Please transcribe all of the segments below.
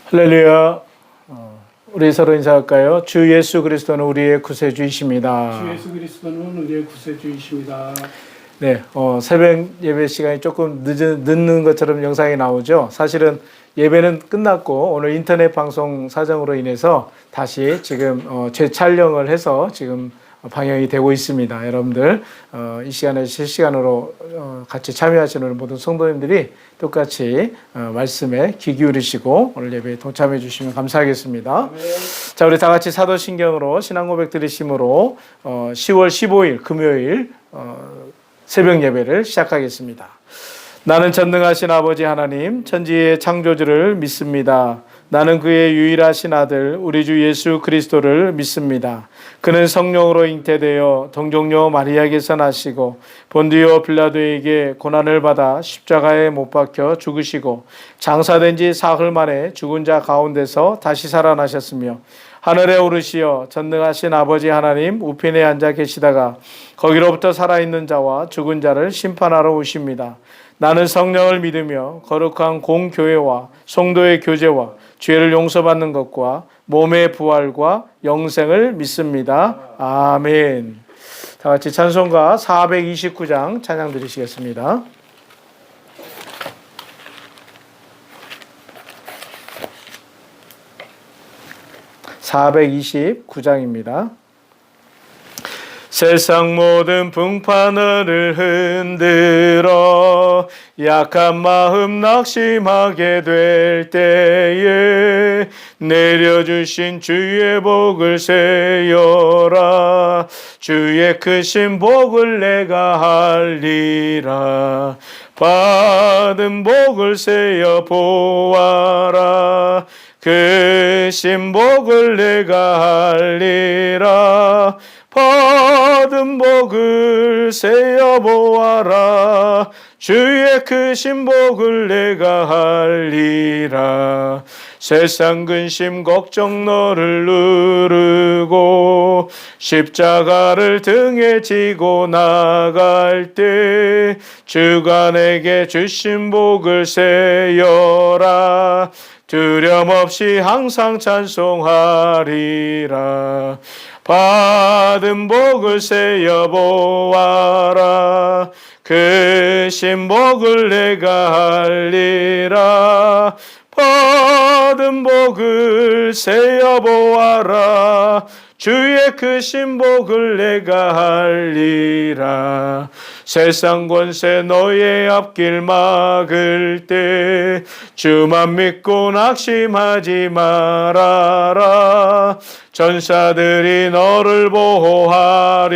할렐루야. 우리 서로 인사할까요? 주 예수 그리스도는 우리의 구세주이십니다. 주 예수 그리스도는 우리의 구세주이십니다. 네, 새벽 예배 시간이 조금 늦는 것처럼 영상이 나오죠. 사실은 예배는 끝났고 오늘 인터넷 방송 사정으로 인해서 다시 지금 재촬영을 해서 지금 방영이 되고 있습니다. 여러분들 이 시간에 실시간으로 같이 참여하시는 모든 성도님들이 똑같이 말씀에 귀 기울이시고 오늘 예배에 동참해 주시면 감사하겠습니다. 네. 자, 우리 다 같이 사도신경으로 신앙 고백 드리심으로 10월 15일 금요일 새벽 예배를 시작하겠습니다. 나는 전능하신 아버지 하나님 천지의 창조주를 믿습니다. 나는 그의 유일하신 아들 우리 주 예수 그리스도를 믿습니다. 그는 성령으로 잉태되어 동정녀 마리아에게서 나시고 본디오 빌라도에게 고난을 받아 십자가에 못 박혀 죽으시고 장사된 지 사흘 만에 죽은 자 가운데서 다시 살아나셨으며 하늘에 오르시어 전능하신 아버지 하나님 우편에 앉아 계시다가 거기로부터 살아있는 자와 죽은 자를 심판하러 오십니다. 나는 성령을 믿으며 거룩한 공교회와 성도의 교제와 죄를 용서받는 것과 몸의 부활과 영생을 믿습니다. 아멘. 다 같이 찬송가 429장 찬양 드리시겠습니다. (429장입니다) 세상 모든 풍파를 흔들어 약한 마음 낙심하게 될 때에 내려주신 주의 복을 세어라. 주의 크신 복을 내가 할리라. 받은 복을 세어 보아라. 크신 복을 내가 할리라. 받은 복을 세어 보아라. 주의 크신 복을 내가 할리라. 세상 근심 걱정 너를 누르고 십자가를 등에 지고 나갈 때 주가 내게 주신 복을 세어라. 두려움 없이 항상 찬송하리라. 받은 복을 세어 보아라. 크신 복을 내가 할리라. 받은 복을 세어 보아라. 주의 크신 복을 내가 할리라. 세상 권세 너의 앞길 막을 때 주만 믿고 낙심하지 말아라. 전사들이 너를 보호하리니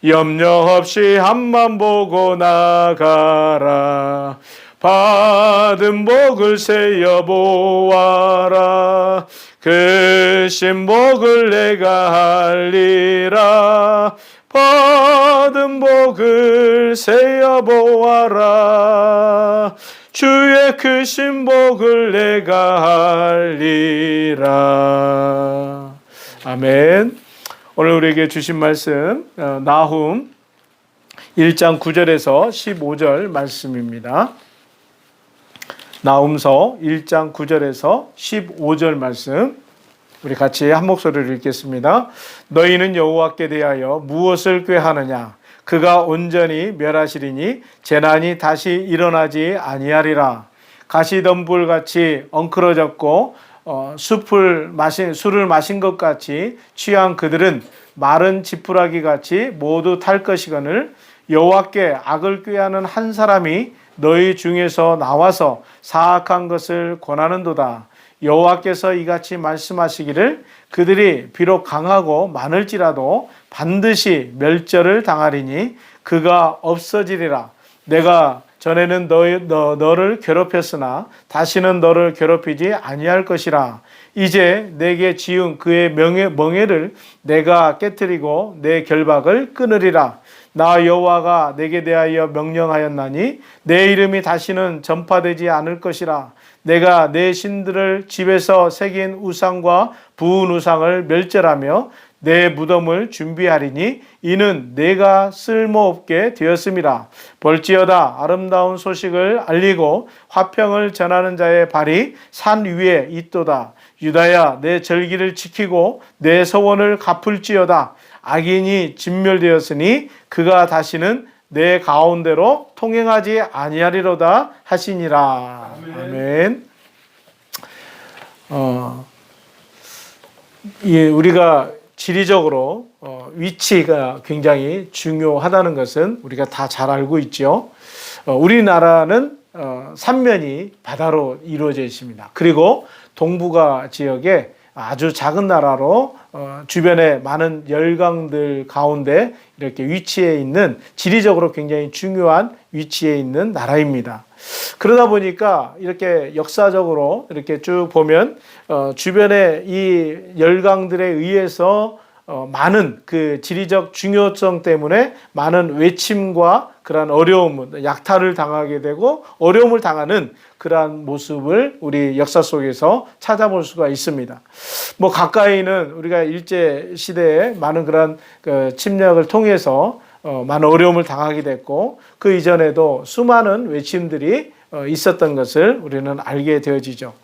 염려 없이 앞만 보고 나가라. 받은 복을 세어 보아라. 크신 복을 내가 할리라. 받은 복을 세어 보아라. 주의 크신 복을 내가 할리라. 아멘. 오늘 우리에게 주신 말씀 나훔 1장 9절에서 15절 말씀입니다. 나훔서 1장 9절에서 15절 말씀 우리 같이 한 목소리를 읽겠습니다. 너희는 여호와께 대하여 무엇을 꾀하느냐? 그가 온전히 멸하시리니 재난이 다시 일어나지 아니하리라. 가시덤불같이 엉클어졌고 술을 마신 것 같이 취한 그들은 마른 지푸라기 같이 모두 탈 것이거늘 여호와께 악을 꾀하는 한 사람이 너희 중에서 나와서 사악한 것을 권하는도다. 여호와께서 이같이 말씀하시기를 그들이 비록 강하고 많을지라도 반드시 멸절을 당하리니 그가 없어지리라. 내가 전에는 너를 괴롭혔으나 다시는 너를 괴롭히지 아니할 것이라. 이제 내게 지은 그의 멍에를 내가 깨뜨리고 내 결박을 끊으리라. 나 여호와가 내게 대하여 명령하였나니 내 이름이 다시는 전파되지 않을 것이라. 내가 내 신들을 집에서 새긴 우상과 부은 우상을 멸절하며 내 무덤을 준비하리니 이는 내가 쓸모없게 되었음이라. 볼지어다 아름다운 소식을 알리고 화평을 전하는 자의 발이 산 위에 있도다. 유다야 내 절기를 지키고 내 서원을 갚을지어다. 악인이 진멸되었으니 그가 다시는 내 가운데로 통행하지 아니하리로다 하시니라. 아멘. 우리가 지리적으로 위치가 굉장히 중요하다는 것은 우리가 다 잘 알고 있죠. 우리나라는 삼면이 바다로 이루어져 있습니다. 그리고 동북아 지역에 아주 작은 나라로 주변에 많은 열강들 가운데 이렇게 위치해 있는 지리적으로 굉장히 중요한 위치에 있는 나라입니다. 그러다 보니까 이렇게 역사적으로 이렇게 쭉 보면 주변에 이 열강들에 의해서 많은 그 지리적 중요성 때문에 많은 외침과 그러한 어려움, 약탈을 당하게 되고 어려움을 당하는 그러한 모습을 우리 역사 속에서 찾아볼 수가 있습니다. 뭐 가까이는 우리가 일제 시대에 많은 그러한 그 침략을 통해서 많은 어려움을 당하게 됐고 그 이전에도 수많은 외침들이 있었던 것을 우리는 알게 되어지죠.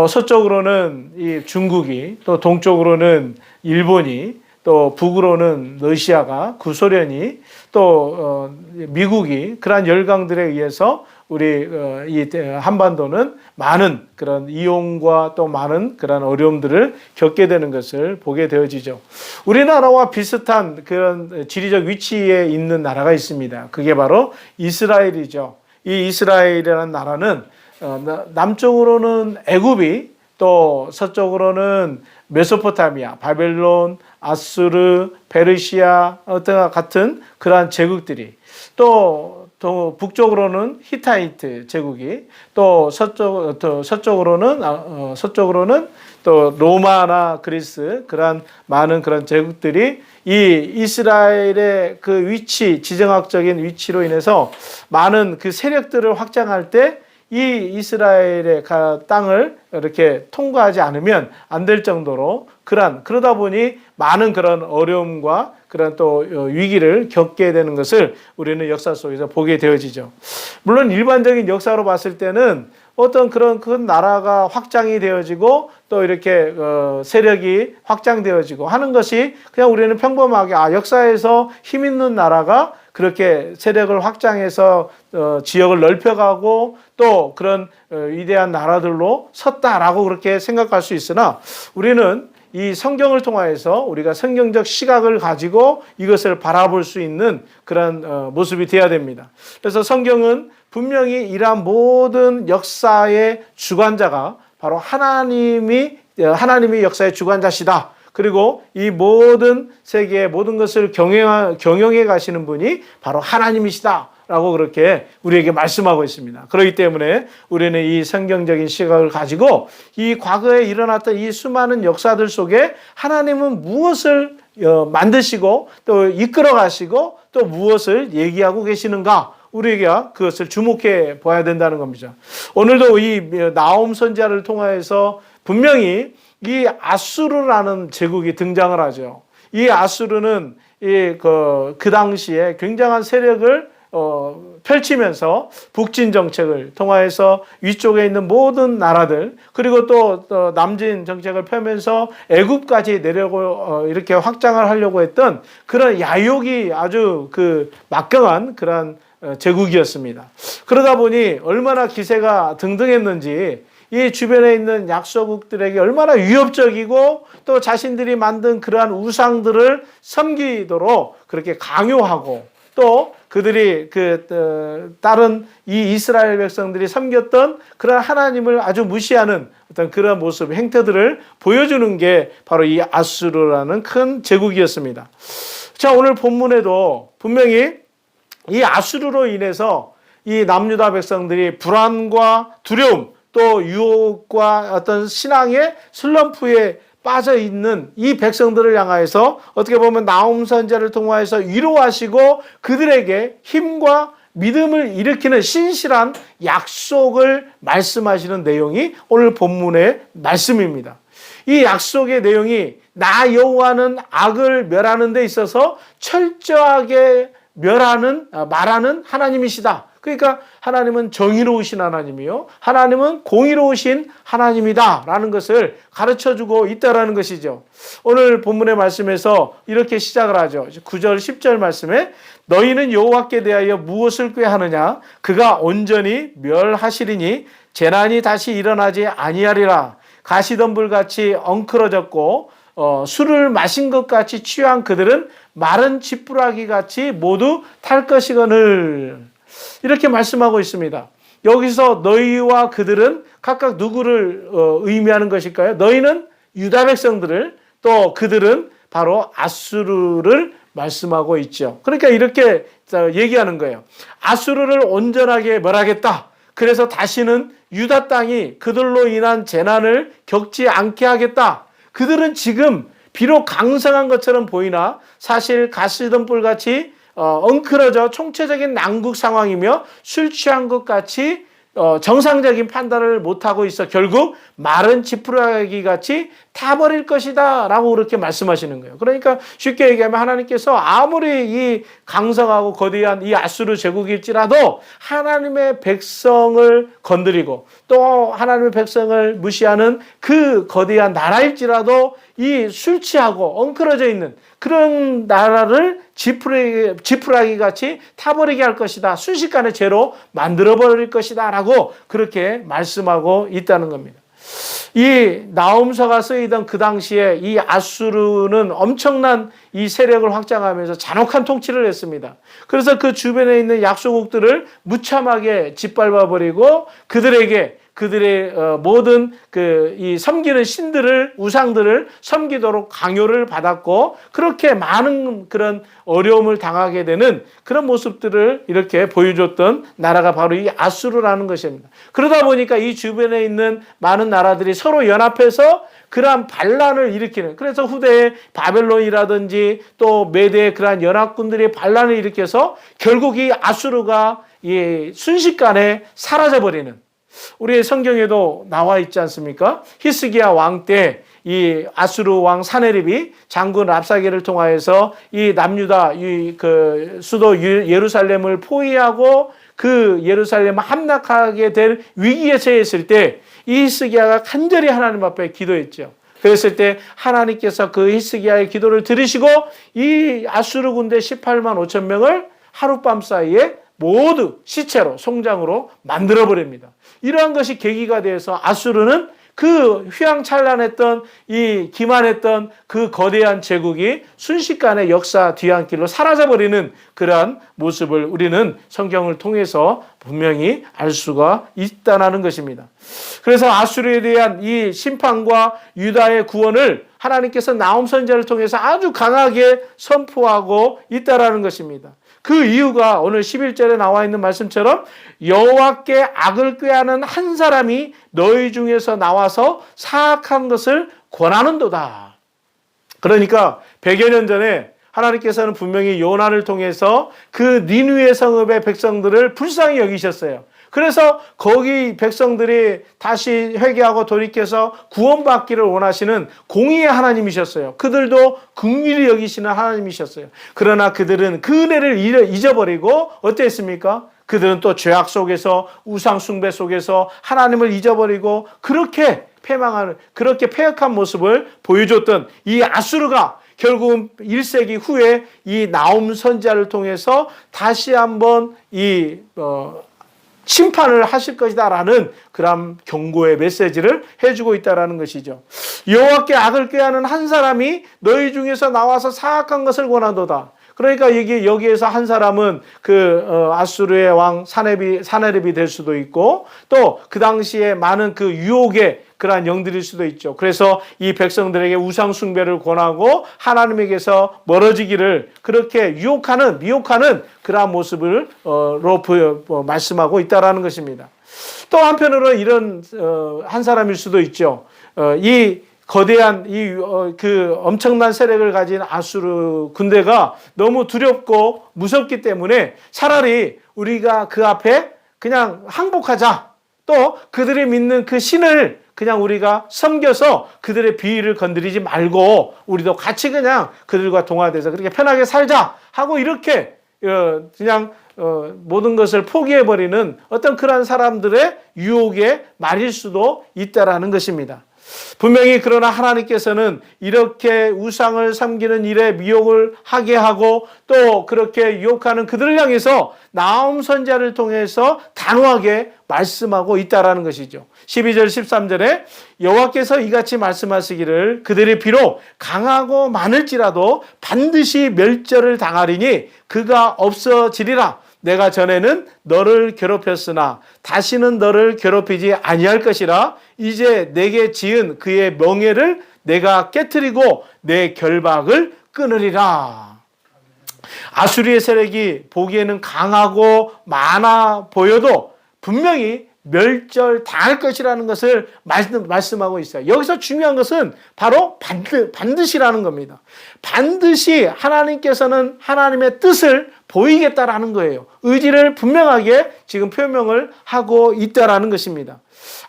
서쪽으로는 이 중국이, 또 동쪽으로는 일본이, 또 북으로는 러시아가, 구소련이, 또 미국이 그러한 열강들에 의해서 우리 이 한반도는 많은 그런 이용과 또 많은 그런 어려움들을 겪게 되는 것을 보게 되어지죠. 우리나라와 비슷한 그런 지리적 위치에 있는 나라가 있습니다. 그게 바로 이스라엘이죠. 이 이스라엘이라는 나라는 남쪽으로는 애굽이, 또 서쪽으로는 메소포타미아, 바벨론, 아수르, 페르시아 같은 그러한 제국들이, 또 북쪽으로는 히타이트 제국이, 또 서쪽으로는 또 로마나 그리스, 그러한 많은 그런 제국들이 이 이스라엘의 그 위치, 지정학적인 위치로 인해서 많은 그 세력들을 확장할 때 이 이스라엘의 땅을 이렇게 통과하지 않으면 안 될 정도로 그러다 보니 많은 그런 어려움과 그런 또 위기를 겪게 되는 것을 우리는 역사 속에서 보게 되어지죠. 물론 일반적인 역사로 봤을 때는 어떤 그런 큰 나라가 확장이 되어지고 또 이렇게 세력이 확장되어지고 하는 것이 그냥 우리는 평범하게 역사에서 힘 있는 나라가 그렇게 세력을 확장해서 지역을 넓혀가고 또 그런 위대한 나라들로 섰다라고 그렇게 생각할 수 있으나 우리는 이 성경을 통하여서 우리가 성경적 시각을 가지고 이것을 바라볼 수 있는 그런 모습이 되어야 됩니다. 그래서 성경은 분명히 이러한 모든 역사의 주관자가 바로 하나님이 역사의 주관자시다. 그리고 이 모든 세계의 모든 것을 경영해 가시는 분이 바로 하나님이시다. 라고 그렇게 우리에게 말씀하고 있습니다. 그렇기 때문에 우리는 이 성경적인 시각을 가지고 이 과거에 일어났던 이 수많은 역사들 속에 하나님은 무엇을 만드시고 또 이끌어 가시고 또 무엇을 얘기하고 계시는가, 우리에게 그것을 주목해 봐야 된다는 겁니다. 오늘도 이 나홈 선지자를 통하여서 분명히 이 아수르라는 제국이 등장을 하죠. 이 아수르는 그 당시에 굉장한 세력을 펼치면서 북진 정책을 통하여서 위쪽에 있는 모든 나라들, 그리고 또 남진 정책을 펴면서 애굽까지 내려고 이렇게 확장을 하려고 했던 그런 야욕이 아주 그 막강한 그런 제국이었습니다. 그러다 보니 얼마나 기세가 등등했는지 이 주변에 있는 약소국들에게 얼마나 위협적이고 또 자신들이 만든 그러한 우상들을 섬기도록 그렇게 강요하고, 또 그들이 다른 이 이스라엘 백성들이 섬겼던 그런 하나님을 아주 무시하는 어떤 그런 모습, 행태들을 보여주는 게 바로 이 아수르라는 큰 제국이었습니다. 자, 오늘 본문에도 분명히 이 아수르로 인해서 이 남유다 백성들이 불안과 두려움, 또 유혹과 어떤 신앙의 슬럼프에 빠져 있는 이 백성들을 향하여서 어떻게 보면 나홈 선지자를 통하여서 위로하시고 그들에게 힘과 믿음을 일으키는 신실한 약속을 말씀하시는 내용이 오늘 본문의 말씀입니다. 이 약속의 내용이 나 여호와는 악을 멸하는 데 있어서 철저하게 말하는 하나님이시다. 그러니까 하나님은 정의로우신 하나님이요, 하나님은 공의로우신 하나님이다 라는 것을 가르쳐주고 있다라는 것이죠. 오늘 본문의 말씀에서 이렇게 시작을 하죠. 9절 10절 말씀에 너희는 여호와께 대하여 무엇을 꾀하느냐, 그가 온전히 멸하시리니 재난이 다시 일어나지 아니하리라. 가시덤불같이 엉클어졌고 술을 마신 것 같이 취한 그들은 마른 지푸라기 같이 모두 탈 것이거늘. 이렇게 말씀하고 있습니다. 여기서 너희와 그들은 각각 누구를 의미하는 것일까요? 너희는 유다 백성들을, 또 그들은 바로 아수르를 말씀하고 있죠. 그러니까 이렇게 얘기하는 거예요. 아수르를 온전하게 멸하겠다. 그래서 다시는 유다 땅이 그들로 인한 재난을 겪지 않게 하겠다. 그들은 지금 비록 강성한 것처럼 보이나 사실 가시덤불같이 엉클어져 총체적인 난국 상황이며 술 취한 것 같이 정상적인 판단을 못하고 있어 결국 마른 지푸라기 같이 타버릴 것이다 라고 그렇게 말씀하시는 거예요. 그러니까 쉽게 얘기하면 하나님께서 아무리 이 강성하고 거대한 이 아수르 제국일지라도 하나님의 백성을 건드리고 또 하나님의 백성을 무시하는 그 거대한 나라일지라도 이 술 취하고 엉클어져 있는 그런 나라를 지푸라기 같이 타버리게 할 것이다. 순식간에 죄로 만들어버릴 것이다 라고 그렇게 말씀하고 있다는 겁니다. 이 나홈서가 쓰이던 그 당시에 이 아수르는 엄청난 이 세력을 확장하면서 잔혹한 통치를 했습니다. 그래서 그 주변에 있는 약소국들을 무참하게 짓밟아버리고 그들의 모든 이 섬기는 신들을, 우상들을 섬기도록 강요를 받았고 그렇게 많은 그런 어려움을 당하게 되는 그런 모습들을 이렇게 보여줬던 나라가 바로 이 아수르라는 것입니다. 그러다 보니까 이 주변에 있는 많은 나라들이 서로 연합해서 그러한 반란을 일으키는, 그래서 후대에 바벨론이라든지 또 메대의 그러한 연합군들이 반란을 일으켜서 결국 이 아수르가 순식간에 사라져버리는, 우리의 성경에도 나와 있지 않습니까? 히스기야 왕 때 이 아수르 왕 사네립이 장군 랍사게를 통하여서 이 남유다 그 수도 예루살렘을 포위하고 그 예루살렘을 함락하게 될 위기에 처했을 때 이 히스기야가 간절히 하나님 앞에 기도했죠. 그랬을 때 하나님께서 그 히스기야의 기도를 들으시고 이 아수르 군대 18만 5천 명을 하룻밤 사이에 모두 시체로, 송장으로 만들어버립니다. 이러한 것이 계기가 돼서 아수르는 그 휘황찬란했던 이 기만했던 그 거대한 제국이 순식간에 역사 뒤안길로 사라져버리는 그러한 모습을 우리는 성경을 통해서 분명히 알 수가 있다는 것입니다. 그래서 아수르에 대한 이 심판과 유다의 구원을 하나님께서 나홈 선지자를 통해서 아주 강하게 선포하고 있다는 것입니다. 그 이유가 오늘 11절에 나와 있는 말씀처럼 여호와께 악을 꾀하는 한 사람이 너희 중에서 나와서 사악한 것을 권하는도다. 그러니까 100여 년 전에 하나님께서는 분명히 요나를 통해서 그 니느웨 성읍의 백성들을 불쌍히 여기셨어요. 그래서 거기 백성들이 다시 회개하고 돌이켜서 구원받기를 원하시는 공의의 하나님이셨어요. 그들도 긍휼히 여기시는 하나님이셨어요. 그러나 그들은 그 은혜를 잊어버리고 어땠습니까? 그들은 또 죄악 속에서, 우상 숭배 속에서 하나님을 잊어버리고 그렇게 패망하는, 그렇게 패역한 모습을 보여줬던 이 아수르가 결국 1세기 후에 이 나홈 선지자를 통해서 다시 한번 심판을 하실 것이다라는 그런 경고의 메시지를 해주고 있다라는 것이죠. 여호와께 악을 꾀하는 한 사람이 너희 중에서 나와서 사악한 것을 권한도다. 그러니까 여기에서 한 사람은 아수르의 왕 사네립이 될 수도 있고 또 그 당시에 많은 그 유혹의 그러한 영들일 수도 있죠. 그래서 이 백성들에게 우상 숭배를 권하고 하나님에게서 멀어지기를 그렇게 미혹하는 그러한 모습을 말씀하고 있다라는 것입니다. 또 한편으로 이런 한 사람일 수도 있죠. 이 거대한 그 엄청난 세력을 가진 아수르 군대가 너무 두렵고 무섭기 때문에 차라리 우리가 그 앞에 그냥 항복하자. 또 그들이 믿는 그 신을 그냥 우리가 섬겨서 그들의 비위를 건드리지 말고 우리도 같이 그냥 그들과 동화돼서 그렇게 편하게 살자 하고 이렇게 그냥 모든 것을 포기해버리는 어떤 그런 사람들의 유혹의 말일 수도 있다라는 것입니다. 분명히 그러나 하나님께서는 이렇게 우상을 섬기는 일에 미혹을 하게 하고 또 그렇게 유혹하는 그들을 향해서 나홈 선지자를 통해서 단호하게 말씀하고 있다라는 것이죠. 12절 13절에 여호와께서 이같이 말씀하시기를 그들이 비록 강하고 많을지라도 반드시 멸절을 당하리니 그가 없어지리라. 내가 전에는 너를 괴롭혔으나 다시는 너를 괴롭히지 아니할 것이라. 이제 내게 지은 그의 명예를 내가 깨트리고 내 결박을 끊으리라. 아수리의 세력이 보기에는 강하고 많아 보여도 분명히 멸절당할 것이라는 것을 말씀하고 있어요. 여기서 중요한 것은 바로 반드시라는 겁니다. 반드시 하나님께서는 하나님의 뜻을 보이겠다라는 거예요. 의지를 분명하게 지금 표명을 하고 있다라는 것입니다.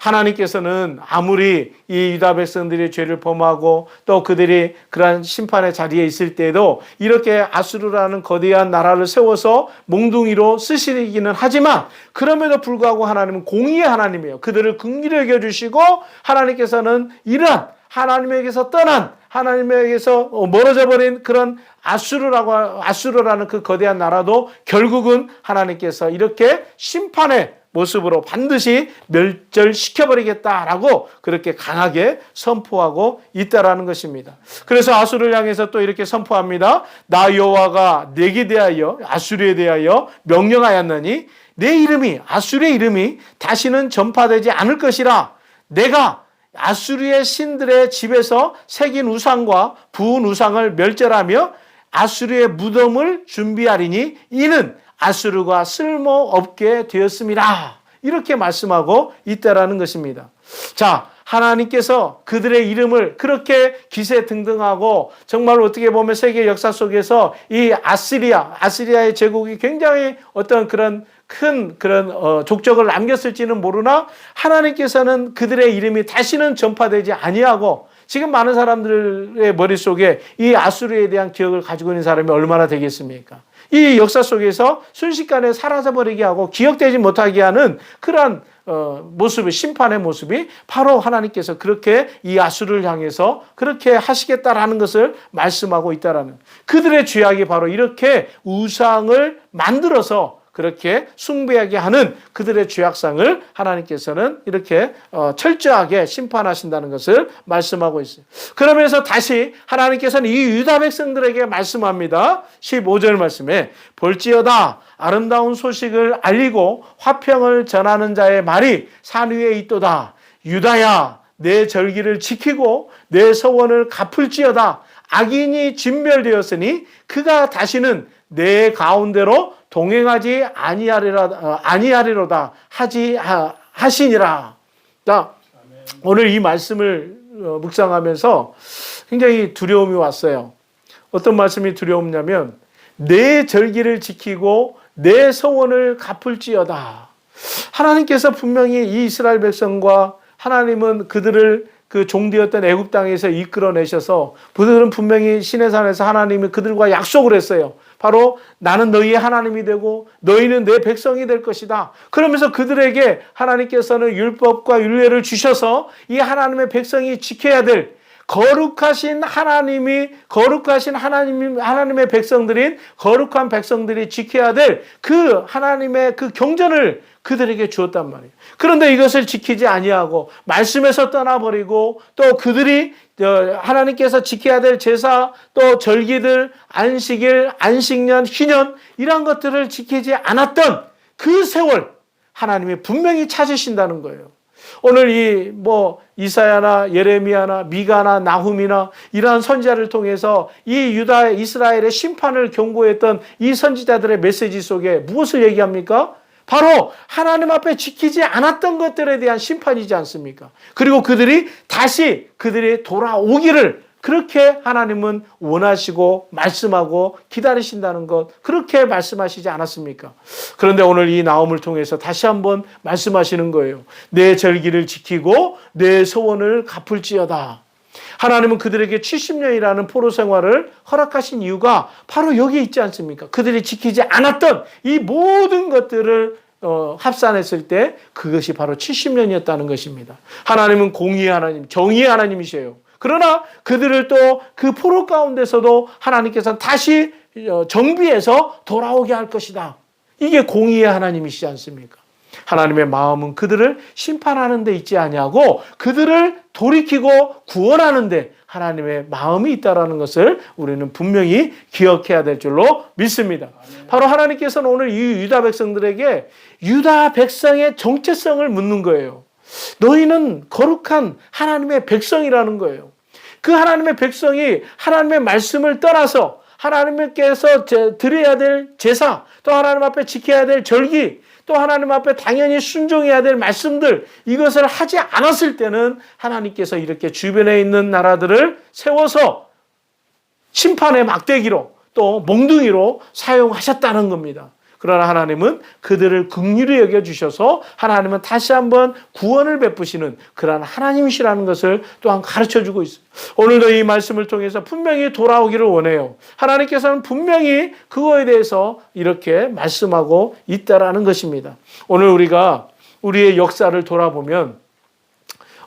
하나님께서는 아무리 이 유다 백성들이 죄를 범하고 또 그들이 그러한 심판의 자리에 있을 때에도 이렇게 아수르라는 거대한 나라를 세워서 몽둥이로 쓰시기는 하지만 그럼에도 불구하고 하나님은 공의의 하나님이에요. 그들을 긍휼히 여겨주시고 하나님께서는 이러한 하나님에게서 떠난 하나님에게서 멀어져 버린 그런 아수르라는 그 거대한 나라도 결국은 하나님께서 이렇게 심판의 모습으로 반드시 멸절시켜버리겠다라고 그렇게 강하게 선포하고 있다라는 것입니다. 그래서 아수르를 향해서 또 이렇게 선포합니다. 나 여호와가 내게 대하여 아수르에 대하여 명령하였느니 내 이름이 아수르의 이름이 다시는 전파되지 않을 것이라. 내가 아수르의 신들의 집에서 새긴 우상과 부은 우상을 멸절하며 아수르의 무덤을 준비하리니 이는 아수르가 쓸모없게 되었습니다. 이렇게 말씀하고 있다라는 것입니다. 자, 하나님께서 그들의 이름을 그렇게 기세등등하고 정말 어떻게 보면 세계 역사 속에서 이 아시리아의 제국이 굉장히 어떤 그런 큰 그런 족적을 남겼을지는 모르나 하나님께서는 그들의 이름이 다시는 전파되지 아니하고 지금 많은 사람들의 머릿속에 이 아수르에 대한 기억을 가지고 있는 사람이 얼마나 되겠습니까? 이 역사 속에서 순식간에 사라져버리게 하고 기억되지 못하게 하는 그러한 모습이 심판의 모습이 바로 하나님께서 그렇게 이 아수르를 향해서 그렇게 하시겠다라는 것을 말씀하고 있다라는 그들의 죄악이 바로 이렇게 우상을 만들어서 그렇게 숭배하게 하는 그들의 죄악상을 하나님께서는 이렇게 철저하게 심판하신다는 것을 말씀하고 있어요. 그러면서 다시 하나님께서는 이 유다 백성들에게 말씀합니다. 15절 말씀에 볼지어다 아름다운 소식을 알리고 화평을 전하는 자의 말이 산 위에 있도다. 유다야 내 절기를 지키고 내 서원을 갚을지어다. 악인이 진멸되었으니 그가 다시는 내 가운데로 동행하지 아니하리로다 하시니라. 자, 오늘 이 말씀을 묵상하면서 굉장히 두려움이 왔어요. 어떤 말씀이 두려움냐면 내 절기를 지키고 내 서원을 갚을지어다. 하나님께서 분명히 이 이스라엘 백성과 하나님은 그들을 그 종되었던 애굽 땅에서 이끌어내셔서 그들은 분명히 시내산에서 하나님이 그들과 약속을 했어요. 바로 나는 너희의 하나님이 되고 너희는 내 백성이 될 것이다. 그러면서 그들에게 하나님께서는 율법과 율례를 주셔서 이 하나님의 백성이 지켜야 될 거룩하신 하나님의 백성들인 거룩한 백성들이 지켜야 될 그 하나님의 그 경전을 그들에게 주었단 말이에요. 그런데 이것을 지키지 아니하고 말씀에서 떠나버리고 또 그들이 하나님께서 지켜야 될 제사 또 절기들 안식일, 안식년, 희년 이런 것들을 지키지 않았던 그 세월 하나님이 분명히 찾으신다는 거예요. 오늘 이사야나 예레미야나 미가나 나훔이나 이러한 선지자를 통해서 이 유다 이스라엘의 심판을 경고했던 이 선지자들의 메시지 속에 무엇을 얘기합니까? 바로 하나님 앞에 지키지 않았던 것들에 대한 심판이지 않습니까? 그리고 그들이 다시 그들이 돌아오기를 그렇게 하나님은 원하시고 말씀하고 기다리신다는 것, 그렇게 말씀하시지 않았습니까? 그런데 오늘 이 나옴을 통해서 다시 한번 말씀하시는 거예요. 내 절기를 지키고 내 소원을 갚을지어다. 하나님은 그들에게 70년이라는 포로 생활을 허락하신 이유가 바로 여기에 있지 않습니까? 그들이 지키지 않았던 이 모든 것들을 합산했을 때 그것이 바로 70년이었다는 것입니다. 하나님은 공의의 하나님, 정의의 하나님이세요. 그러나 그들을 또 그 포로 가운데서도 하나님께서는 다시 정비해서 돌아오게 할 것이다. 이게 공의의 하나님이시지 않습니까? 하나님의 마음은 그들을 심판하는 데 있지 아니하고 그들을 돌이키고 구원하는 데 하나님의 마음이 있다는 것을 우리는 분명히 기억해야 될 줄로 믿습니다. 바로 하나님께서는 오늘 이 유다 백성들에게 유다 백성의 정체성을 묻는 거예요. 너희는 거룩한 하나님의 백성이라는 거예요. 그 하나님의 백성이 하나님의 말씀을 떠나서 하나님께서 드려야 될 제사, 또 하나님 앞에 지켜야 될 절기, 또 하나님 앞에 당연히 순종해야 될 말씀들, 이것을 하지 않았을 때는 하나님께서 이렇게 주변에 있는 나라들을 세워서 심판의 막대기로 또 몽둥이로 사용하셨다는 겁니다. 그러나 하나님은 그들을 긍휼히 여겨주셔서 하나님은 다시 한번 구원을 베푸시는 그러한 하나님이시라는 것을 또한 가르쳐주고 있어요. 오늘도 이 말씀을 통해서 분명히 돌아오기를 원해요. 하나님께서는 분명히 그거에 대해서 이렇게 말씀하고 있다라는 것입니다. 오늘 우리가 우리의 역사를 돌아보면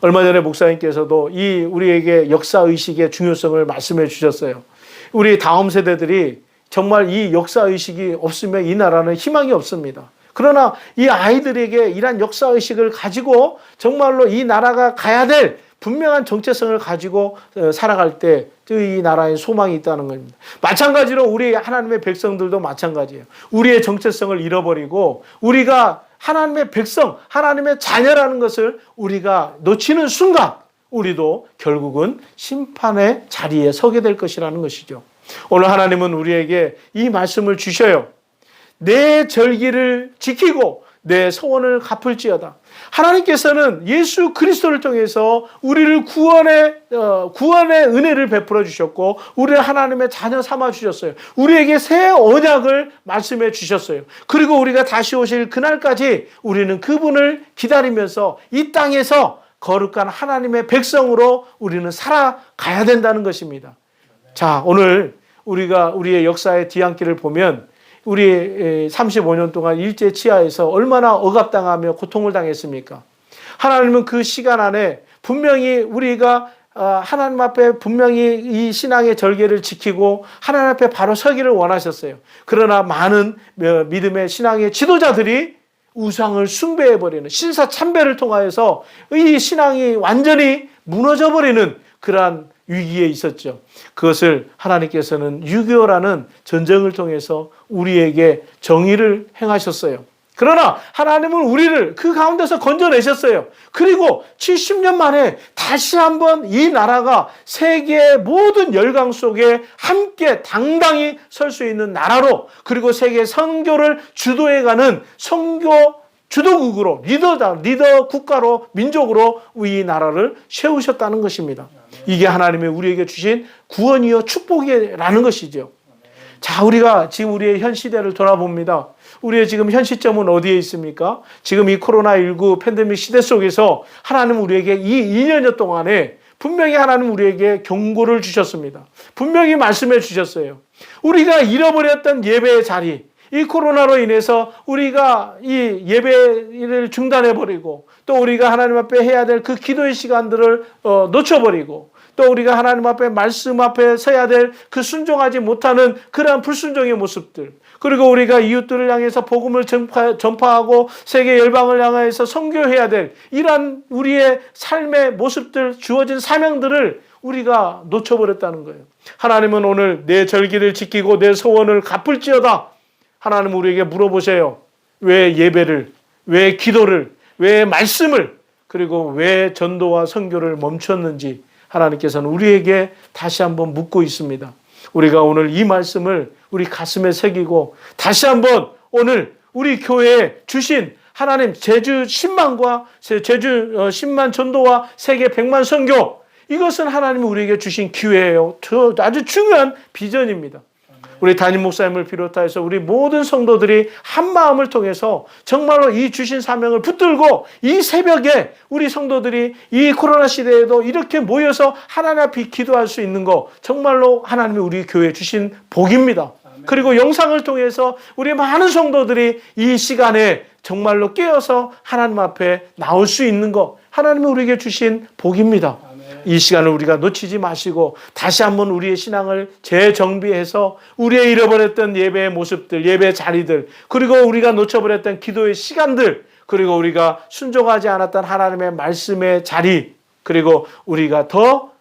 얼마 전에 목사님께서도 이 우리에게 역사의식의 중요성을 말씀해 주셨어요. 우리 다음 세대들이 정말 이 역사의식이 없으면 이 나라는 희망이 없습니다. 그러나 이 아이들에게 이러한 역사의식을 가지고 정말로 이 나라가 가야 될 분명한 정체성을 가지고 살아갈 때 이 나라에 소망이 있다는 겁니다. 마찬가지로 우리 하나님의 백성들도 마찬가지예요. 우리의 정체성을 잃어버리고 우리가 하나님의 백성, 하나님의 자녀라는 것을 우리가 놓치는 순간 우리도 결국은 심판의 자리에 서게 될 것이라는 것이죠. 오늘 하나님은 우리에게 이 말씀을 주셔요. 내 절기를 지키고 내 소원을 갚을지어다. 하나님께서는 예수 그리스도를 통해서 우리를 구원의 은혜를 베풀어 주셨고 우리를 하나님의 자녀 삼아 주셨어요. 우리에게 새 언약을 말씀해 주셨어요. 그리고 우리가 다시 오실 그날까지 우리는 그분을 기다리면서 이 땅에서 거룩한 하나님의 백성으로 우리는 살아가야 된다는 것입니다. 자, 오늘 우리가 우리의 역사의 뒤안길을 보면 우리 35년 동안 일제 치하에서 얼마나 억압당하며 고통을 당했습니까? 하나님은 그 시간 안에 분명히 우리가 하나님 앞에 분명히 이 신앙의 절개를 지키고 하나님 앞에 바로 서기를 원하셨어요. 그러나 많은 믿음의 신앙의 지도자들이 우상을 숭배해버리는 신사참배를 통하여서 이 신앙이 완전히 무너져버리는 그러한 위기에 있었죠. 그것을 하나님께서는 6.25라는 전쟁을 통해서 우리에게 정의를 행하셨어요. 그러나 하나님은 우리를 그 가운데서 건져내셨어요. 그리고 70년 만에 다시 한번 이 나라가 세계의 모든 열강 속에 함께 당당히 설 수 있는 나라로, 그리고 세계 선교를 주도해가는 선교 주도국으로, 리더 국가로, 민족으로 이 나라를 세우셨다는 것입니다. 이게 하나님이 우리에게 주신 구원이요 축복이라는 것이죠. 자, 우리가 지금 우리의 현 시대를 돌아봅니다. 우리의 지금 현 시점은 어디에 있습니까? 지금 이 코로나19 팬데믹 시대 속에서 하나님은 우리에게 이 2년여 동안에 분명히 하나님 우리에게 경고를 주셨습니다. 분명히 말씀해 주셨어요. 우리가 잃어버렸던 예배의 자리, 이 코로나로 인해서 우리가 이 예배를 중단해버리고 또 우리가 하나님 앞에 해야 될 그 기도의 시간들을 놓쳐버리고 또 우리가 하나님 앞에 말씀 앞에 서야 될 그 순종하지 못하는 그러한 불순종의 모습들, 그리고 우리가 이웃들을 향해서 복음을 전파하고 세계 열방을 향해서 선교해야 될 이러한 우리의 삶의 모습들, 주어진 사명들을 우리가 놓쳐버렸다는 거예요. 하나님은 오늘 내 절기를 지키고 내 소원을 갚을지어다. 하나님은 우리에게 물어보세요. 왜 예배를, 왜 기도를, 왜 말씀을, 그리고 왜 전도와 선교를 멈췄는지 하나님께서는 우리에게 다시 한번 묻고 있습니다. 우리가 오늘 이 말씀을 우리 가슴에 새기고 다시 한번 오늘 우리 교회에 주신 하나님 제주 10만과 제주 10만 전도와 세계 100만 선교, 이것은 하나님이 우리에게 주신 기회예요. 아주 중요한 비전입니다. 우리 담임 목사님을 비롯해서 우리 모든 성도들이 한 마음을 통해서 정말로 이 주신 사명을 붙들고 이 새벽에 우리 성도들이 이 코로나 시대에도 이렇게 모여서 하나님 앞에 기도할 수 있는 거 정말로 하나님이 우리 교회에 주신 복입니다. 그리고 영상을 통해서 우리 많은 성도들이 이 시간에 정말로 깨어서 하나님 앞에 나올 수 있는 거 하나님이 우리에게 주신 복입니다. 이 시간을 우리가 놓치지 마시고 다시 한번 우리의 신앙을 재정비해서 우리의 잃어버렸던 예배의 모습들, 예배의 자리들, 그리고 우리가 놓쳐버렸던 기도의 시간들, 그리고 우리가 순종하지 않았던 하나님의 말씀의 자리, 그리고 우리가 더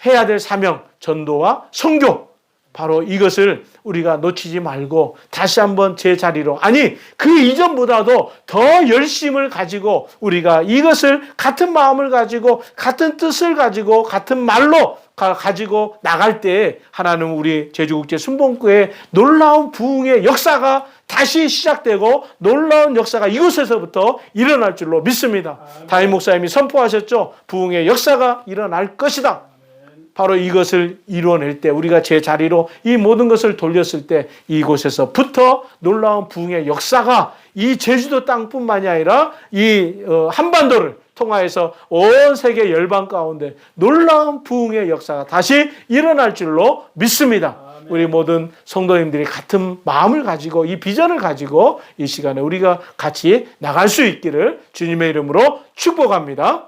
해야 될 사명, 전도와 선교, 바로 이것을 우리가 놓치지 말고 다시 한번 제자리로, 아니 그 이전보다도 더 열심을 가지고 우리가 이것을 같은 마음을 가지고 같은 뜻을 가지고 같은 말로 가지고 나갈 때 하나님 우리 제주국제 순복음교회 놀라운 부흥의 역사가 다시 시작되고 놀라운 역사가 이곳에서부터 일어날 줄로 믿습니다. 담임 목사님이 선포하셨죠. 부흥의 역사가 일어날 것이다. 바로 이것을 이루어낼 때 우리가 제자리로 이 모든 것을 돌렸을 때 이곳에서부터 놀라운 부흥의 역사가 이 제주도 땅뿐만이 아니라 이 한반도를 통하여서 온 세계 열방 가운데 놀라운 부흥의 역사가 다시 일어날 줄로 믿습니다. 우리 모든 성도님들이 같은 마음을 가지고 이 비전을 가지고 이 시간에 우리가 같이 나갈 수 있기를 주님의 이름으로 축복합니다.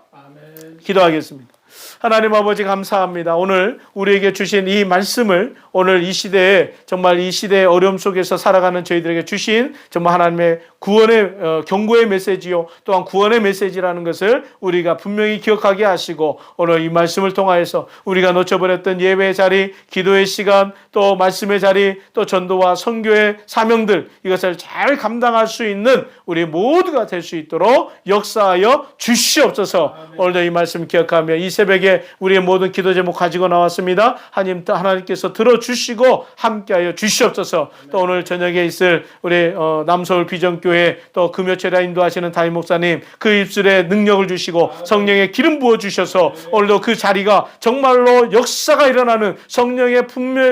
기도하겠습니다. 하나님 아버지 감사합니다. 오늘 우리에게 주신 이 말씀을 오늘 이 시대에 정말 이 시대의 어려움 속에서 살아가는 저희들에게 주신 정말 하나님의 구원의 경고의 메시지요 또한 구원의 메시지라는 것을 우리가 분명히 기억하게 하시고 오늘 이 말씀을 통하여서 우리가 놓쳐버렸던 예배의 자리, 기도의 시간, 또 말씀의 자리, 또 전도와 선교의 사명들 이것을 잘 감당할 수 있는 우리 모두가 될 수 있도록 역사하여 주시옵소서. 오늘도 이 말씀 기억하며 이 새벽에 우리의 모든 기도 제목 가지고 나왔습니다. 하나님께서 들어주시고 함께하여 주시옵소서. 또 오늘 저녁에 있을 우리 남서울 비전교회 또 금요철에 인도하시는 담임 목사님 그 입술에 능력을 주시고 성령의 기름 부어 주셔서 오늘도 그 자리가 정말로 역사가 일어나는 성령의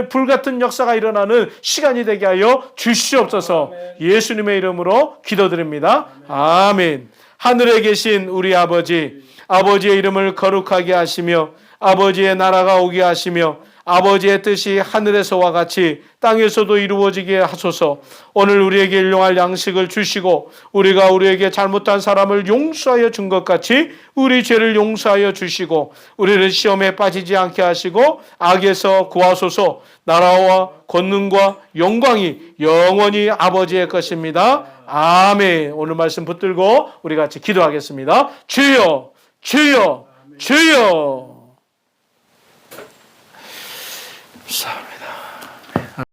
불같은 역사가 일어나는 시간이 되게 하여 주시옵소서. 예수님의 이름으로 기도드립니다. 아멘. 하늘에 계신 우리 아버지, 아버지의 이름을 거룩하게 하시며 아버지의 나라가 오게 하시며 아버지의 뜻이 하늘에서와 같이 땅에서도 이루어지게 하소서. 오늘 우리에게 일용할 양식을 주시고 우리가 우리에게 잘못한 사람을 용서하여 준 것 같이 우리 죄를 용서하여 주시고 우리를 시험에 빠지지 않게 하시고 악에서 구하소서. 나라와 권능과 영광이 영원히 아버지의 것입니다. 아멘. 오늘 말씀 붙들고 우리 같이 기도하겠습니다. 주여 주여 주여.